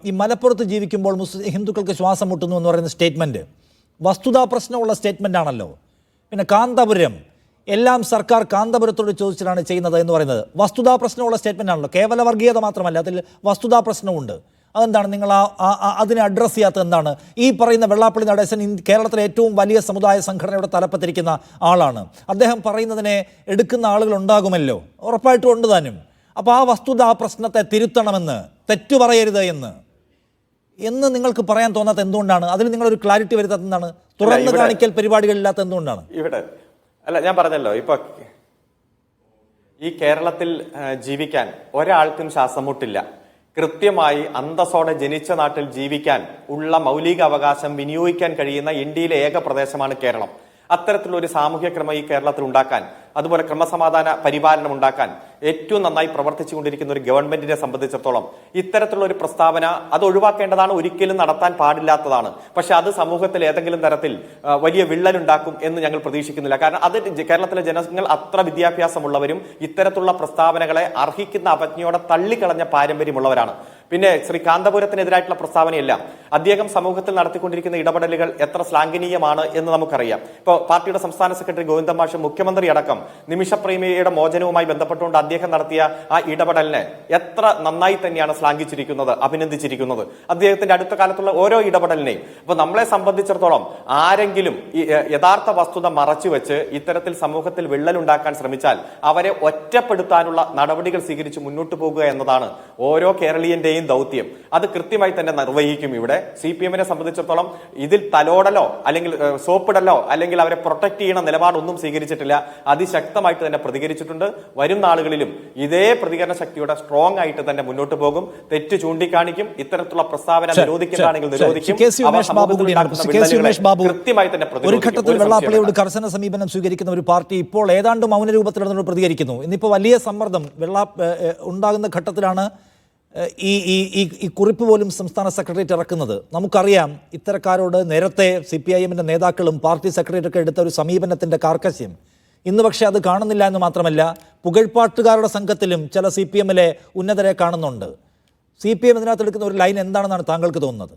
ഈ മലപ്പുറത്ത് ജീവിക്കുമ്പോൾ ഹിന്ദുക്കൾക്ക് ശ്വാസം മുട്ടുന്നു എന്ന് പറയുന്ന സ്റ്റേറ്റ്മെൻറ്റ് വസ്തുതാ പ്രശ്നമുള്ള സ്റ്റേറ്റ്മെൻ്റ് ആണല്ലോ. പിന്നെ കാന്തപുരം എല്ലാം സർക്കാർ കാന്തപുരത്തോട് ചോദിച്ചിട്ടാണ് ചെയ്യുന്നത് എന്ന് പറയുന്നത് വസ്തുതാ പ്രശ്നമുള്ള സ്റ്റേറ്റ്മെൻ്റ് ആണല്ലോ. കേവല വർഗീയത മാത്രമല്ല, അതിൽ വസ്തുതാ പ്രശ്നമുണ്ട്. അതെന്താണ് നിങ്ങൾ അതിനെ അഡ്രസ്സ് ചെയ്യാത്തത്? എന്താണ് ഈ പറയുന്ന വെള്ളാപ്പള്ളി നടേശൻ കേരളത്തിലെ ഏറ്റവും വലിയ സമുദായ സംഘടനയുടെ തലപ്പത്തിരിക്കുന്ന ആളാണ്. അദ്ദേഹം പറയുന്നതിനെ എടുക്കുന്ന ആളുകൾ ഉണ്ടാകുമല്ലോ, ഉറപ്പായിട്ടും ഉണ്ട് താനും. അപ്പോൾ ആ വസ്തുത ആ പ്രശ്നത്തെ തിരുത്തണമെന്ന്, തെറ്റു പറയരുത് എന്ന് നിങ്ങൾക്ക് പറയാൻ തോന്നാത്ത എന്തുകൊണ്ടാണ്? അതിൽ നിങ്ങളൊരു ക്ലാരിറ്റി വരുത്താത്ത എന്താണ്? തുറന്നു കാണിക്കൽ പരിപാടികളില്ലാത്ത എന്തുകൊണ്ടാണ്? ഇവിടെ അല്ല, ഞാൻ പറഞ്ഞല്ലോ, ഇപ്പൊ ഈ കേരളത്തിൽ ജീവിക്കാൻ ഒരാൾക്കും ശ്വാസം മുട്ടില്ല. കൃത്യമായി അന്തസ്സോടെ ജനിച്ച നാട്ടിൽ ജീവിക്കാൻ ഉള്ള മൗലിക അവകാശം വിനിയോഗിക്കാൻ കഴിയുന്ന ഇന്ത്യയിലെ ഏക പ്രദേശമാണ് കേരളം. അത്തരത്തിലുള്ള ഒരു സാമൂഹ്യ ക്രമം ഈ കേരളത്തിൽ ഉണ്ടാക്കാൻ, അതുപോലെ ക്രമസമാധാന പരിപാലനം ഉണ്ടാക്കാൻ ഏറ്റവും നന്നായി പ്രവർത്തിച്ചുകൊണ്ടിരിക്കുന്ന ഒരു ഗവൺമെന്റിനെ സംബന്ധിച്ചിടത്തോളം ഇത്തരത്തിലുള്ള ഒരു പ്രസ്താവന അത് ഒഴിവാക്കേണ്ടതാണ്, ഒരിക്കലും നടത്താൻ പാടില്ലാത്തതാണ്. പക്ഷെ അത് സമൂഹത്തിൽ ഏതെങ്കിലും തരത്തിൽ വലിയ വിള്ളലുണ്ടാക്കും എന്ന് ഞങ്ങൾ പ്രതീക്ഷിക്കുന്നില്ല. കാരണം അത് കേരളത്തിലെ ജനങ്ങൾ അത്ര വിദ്യാഭ്യാസമുള്ളവരും ഇത്തരത്തിലുള്ള പ്രസ്താവനകളെ അർഹിക്കുന്ന അവജ്ഞയോടെ തള്ളിക്കളഞ്ഞ പാരമ്പര്യമുള്ളവരാണ്. പിന്നെ ശ്രീ കാന്തപുരത്തിനെതിരായിട്ടുള്ള പ്രസ്താവനയെല്ലാം അദ്ദേഹം സമൂഹത്തിൽ നടത്തിക്കൊണ്ടിരിക്കുന്ന ഇടപെടലുകൾ എത്ര ശ്ലാഘനീയമാണ് എന്ന് നമുക്കറിയാം. ഇപ്പോൾ പാർട്ടിയുടെ സംസ്ഥാന സെക്രട്ടറി ഗോവിന്ദൻ മാഷ്, മുഖ്യമന്ത്രി അടക്കം നിമിഷപ്രേമിയുടെ മോചനവുമായി ബന്ധപ്പെട്ടുകൊണ്ട് അദ്ദേഹം നടത്തിയ ആ ഇടപെടലിനെ എത്ര നന്നായി തന്നെയാണ് ശ്ലാഘിച്ചിരിക്കുന്നത്, അഭിനന്ദിച്ചിരിക്കുന്നത്. അദ്ദേഹത്തിന്റെ അടുത്ത കാലത്തുള്ള ഓരോ ഇടപെടലിനെയും. അപ്പൊ നമ്മളെ സംബന്ധിച്ചിടത്തോളം ആരെങ്കിലും യഥാർത്ഥ വസ്തുത മറച്ചുവെച്ച് ഇത്തരത്തിൽ സമൂഹത്തിൽ വിള്ളലുണ്ടാക്കാൻ ശ്രമിച്ചാൽ അവരെ ഒറ്റപ്പെടുത്താനുള്ള നടപടികൾ സ്വീകരിച്ച് മുന്നോട്ട് പോകുക എന്നതാണ് ഓരോ കേരളീയന്റെയും ദൗത്യം. അത് കൃത്യമായി തന്നെ നിർവഹിക്കും. ഇവിടെ CPM-നെ സംബന്ധിച്ചിടത്തോളം ഇതിൽ തലോടലോ അല്ലെങ്കിൽ സോപ്പിടലോ അല്ലെങ്കിൽ അവരെ പ്രൊട്ടക്ട് ചെയ്യണ നിലപാടൊന്നും സ്വീകരിച്ചിട്ടില്ല. അതിശക്തമായിട്ട് തന്നെ പ്രതികരിച്ചിട്ടുണ്ട്. വരും നാളുകളിലും ഇതേ പ്രതികരണ ശക്തിയോടെ സ്ട്രോങ് ആയിട്ട് തന്നെ മുന്നോട്ട് പോകും. തെറ്റ് ചൂണ്ടിക്കാണിക്കും. ഇത്തരത്തിലുള്ള പ്രസ്താവന നിരോധിക്കുന്നതാണെങ്കിൽ നിരോധിക്കും. കൃത്യമായി തന്നെ ഒരു ഘട്ടത്തിൽ വെള്ളാപ്പള്ളിയോട് കർശന സമീപനം സ്വീകരിക്കുന്ന ഒരു പാർട്ടി ഇപ്പോൾ ഏതാണ്ട് മൗനരൂപത്തിൽ പ്രതികരിക്കുന്നു. ഇന്നിപ്പോൾ വലിയ സമ്മർദ്ദം ഉണ്ടാകുന്ന ഘട്ടത്തിലാണ് ഈ കുറിപ്പ് പോലും സംസ്ഥാന സെക്രട്ടേറിയറ്റ് ഇറക്കുന്നത്. നമുക്കറിയാം ഇത്തരക്കാരോട് നേരത്തെ CPIM-ന്റെ നേതാക്കളും പാർട്ടി സെക്രട്ടറിയൊക്കെ എടുത്ത ഒരു സമീപനത്തിൻ്റെ കാർക്കശ്യം. ഇന്ന് പക്ഷേ അത് കാണുന്നില്ല എന്ന് മാത്രമല്ല, പുകഴ്പാട്ടുകാരുടെ സംഘത്തിലും ചില CPM-ലെ ഉന്നതരെ കാണുന്നുണ്ട്. CPM ഇതിനകത്ത് എടുക്കുന്ന ഒരു ലൈൻ എന്താണെന്നാണ് താങ്കൾക്ക് തോന്നുന്നത്?